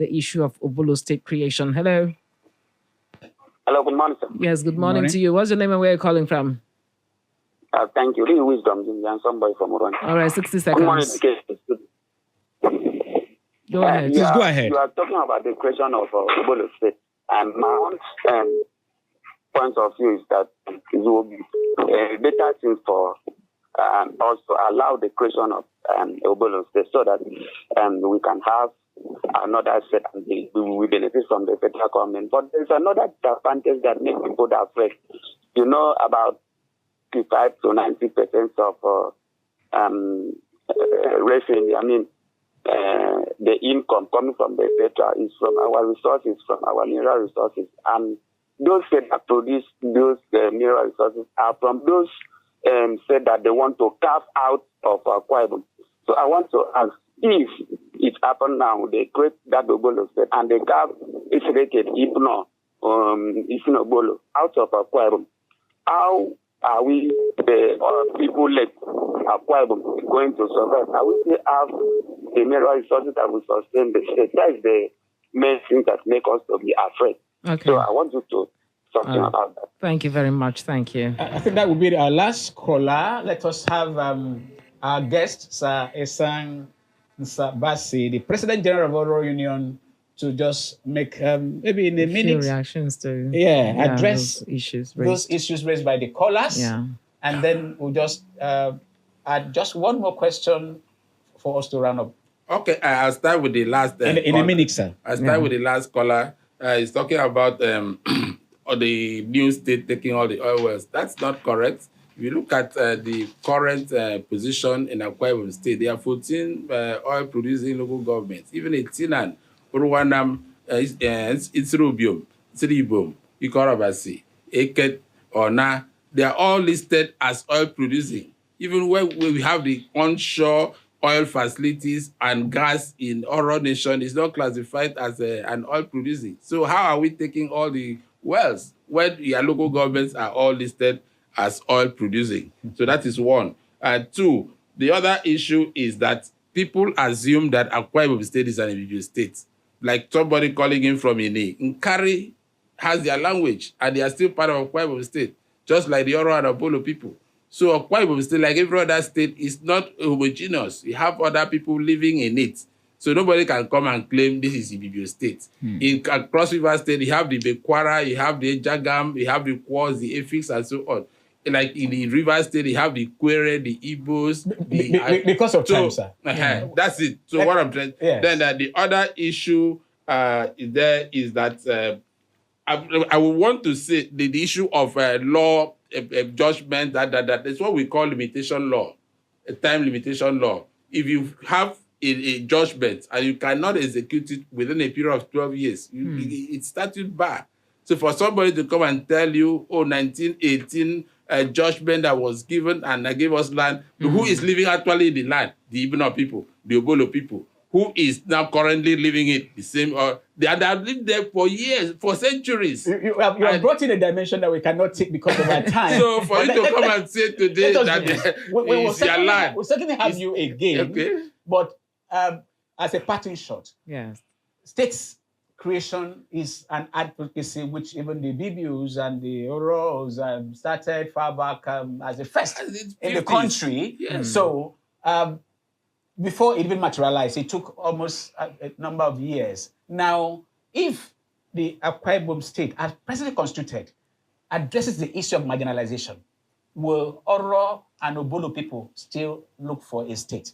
the issue of Obolo state creation. Hello. Hello, good morning, sir. Yes, good morning to you. What's your name and where are you calling from? Thank you. Real wisdom, somebody from Oron. All right, 60 seconds. Good morning, Go ahead. Just go ahead. You are talking about the question of Obolo state. And my own point of view is that it will be a better thing for also allow the creation of Obolo state so that we can have another set and we benefit from the federal government. But there's another disadvantage that makes people afraid. You know, about 55 to 90% of revenue, the income coming from the federal is from our resources, from our mineral resources. And those states that produce those mineral resources are from those states that they want to carve out of Akwa Ibom. So I want to ask, if it happened now, they create that Obolo state and they carve it's rated Oro-Obolo out of Akwa Ibom, how are we, the people like Akwa Ibom, going to survive? Are we still have the mineral resources that will sustain the state? That is the main thing that makes us to be afraid. Okay. So I want you to something about that. Thank you very much. Thank you. I think that would be our last caller. Let us have our guest, Sir Essang Nsa Bassey, the President General of Oro Union, to just make maybe in a minute reactions to address those issues raised by the callers. Yeah. And then we'll just add just one more question for us to round up. Okay, I'll start with the last. In a minute, sir. I'll start with the last caller. He's talking about the new state taking all the oil wells. That's not correct. If you look at the current position in Akwa Ibom State, there are 14 oil-producing local governments. Even in Tinan, Uruwanam, Itsrubium, Sribum, Oro-Obolo, Eket, Ona, they are all listed as oil-producing. Even where we have the onshore oil facilities and gas in Oro Nation is not classified as an oil producing. So how are we taking all the wells when your local governments are all listed as oil producing? So that is one. Two, the other issue is that people assume that Akwa Ibom State is an individual state. Like somebody calling in from Ine. Nkari has their language and they are still part of Akwa Ibom State, just like the Oro-Obolo people. So Akwa Ibom State, like every other state, is not homogeneous. You have other people living in it. So nobody can come and claim this is Ibibio State. In Cross River State, you have the Bekwara, you have the Jagam, you have the Kwas, the Efik, and so on. Like in the River State, you have the Kwere, the Igbos. Because of time, sir. That's it. So what I'm trying... Yes. Then the other issue there is that I would want to say the issue of law, judgment, that is what we call limitation law, a time limitation law. If you have a judgment and you cannot execute it within a period of 12 years, it's statute bar. So for somebody to come and tell you, 1918 judgment that was given and gave us land, who is living actually in the land? The Ibino people, the Obolo people. Who is now currently living it the same, or they have lived there for years, for centuries. You have brought in a dimension that we cannot take because of our time. So for you to come and say today that it's your land. We'll certainly have you again. Okay. But as a parting shot, yes, states creation is an advocacy which even the BBUs and the Oros started far back as a first in the country. Yes. So before it even materialized, it took almost a number of years. Now, if the Akwa Ibom State, as presently constituted, addresses the issue of marginalization, will Oro and Obolo people still look for a state?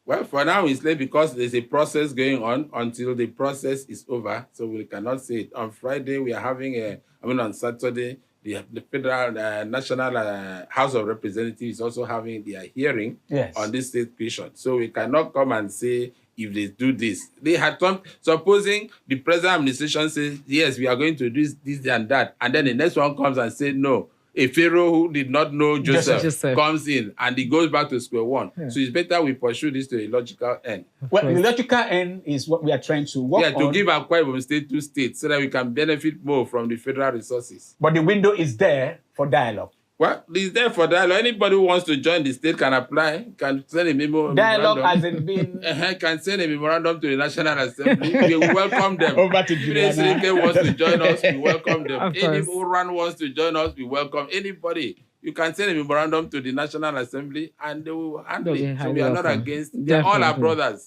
Well, for now, it's late because there's a process going on until the process is over. So we cannot say it. On Friday, we are having on Saturday, the Federal National House of Representatives is also having their hearing on this state creation. So we cannot come and say if they do this. They had supposing the present administration says, yes, we are going to do this and that. And then the next one comes and says, no. A pharaoh who did not know Joseph comes in and he goes back to square one. Yeah. So it's better we pursue this to a logical end. Well, the logical end is what we are trying to work on. To give Akwa Ibom State to states so that we can benefit more from the federal resources. But the window is there for dialogue. Well, it's there for dialogue. Anybody who wants to join the state can apply, can send a memo. Dialogue hasn't been... Can send a memorandum to the National Assembly. We welcome them. Over to If Juliana. Srike wants to join us, we welcome them. Of Any course. Oron wants to join us, we welcome anybody. You can send a memorandum to the National Assembly and they will handle They'll be it. So highly we are not welcome. against. They're all our Definitely. brothers.